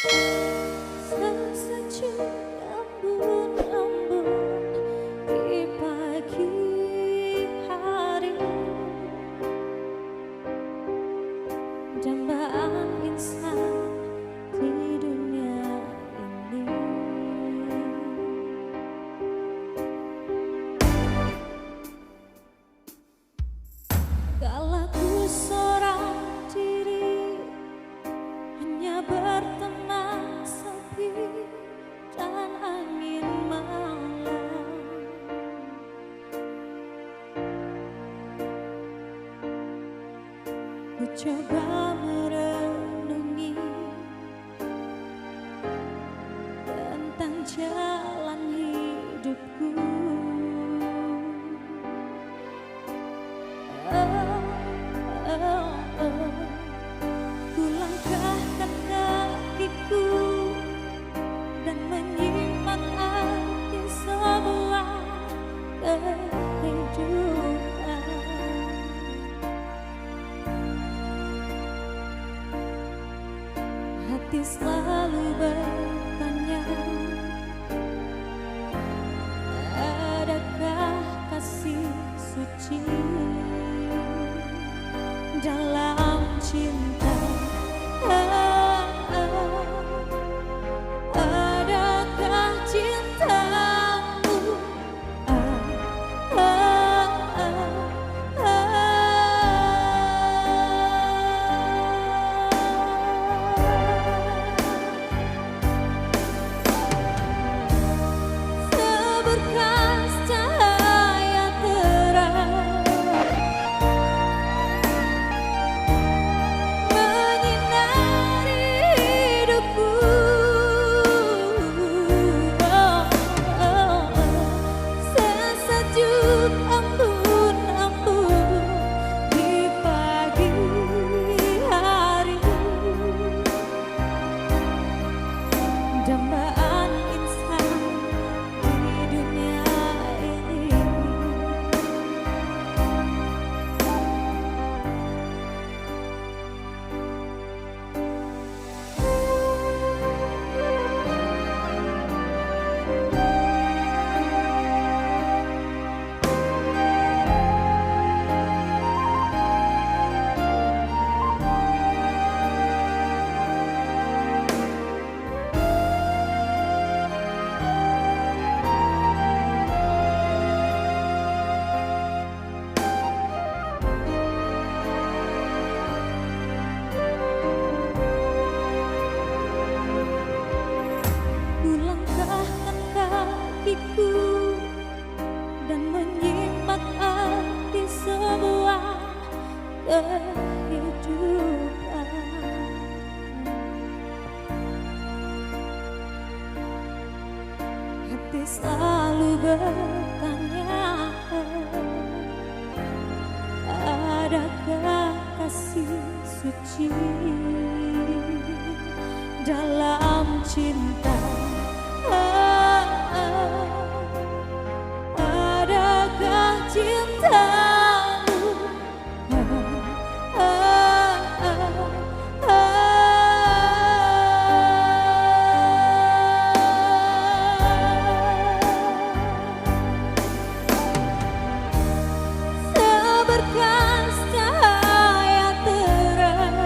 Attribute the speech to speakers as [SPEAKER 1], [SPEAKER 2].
[SPEAKER 1] Sesejuk embun-embun di pagi hari, dambaan insan di dunia ini. Kalaku seorang diri, hanya bertenang sepi dan angin malam. Ku coba merenungi tentang jalan hidupku. Ku langkahkan kakiku dan menyimak arti sebuah kehidupan. Hati selalu bertanya, adakah kasih suci dalam cinta? Adakah cintamu? Seberkas cahaya terang menyinari hidupku. Sesejuk embun-embun di pagi hari, dambaan insan di dunia ini. Ku langkahkan kakiku dan menyimak arti sebuah kehidupan. Hati selalu bertanya, adakah kasih suci dalam cinta? Adakah cintamu? Seberkas cahaya terang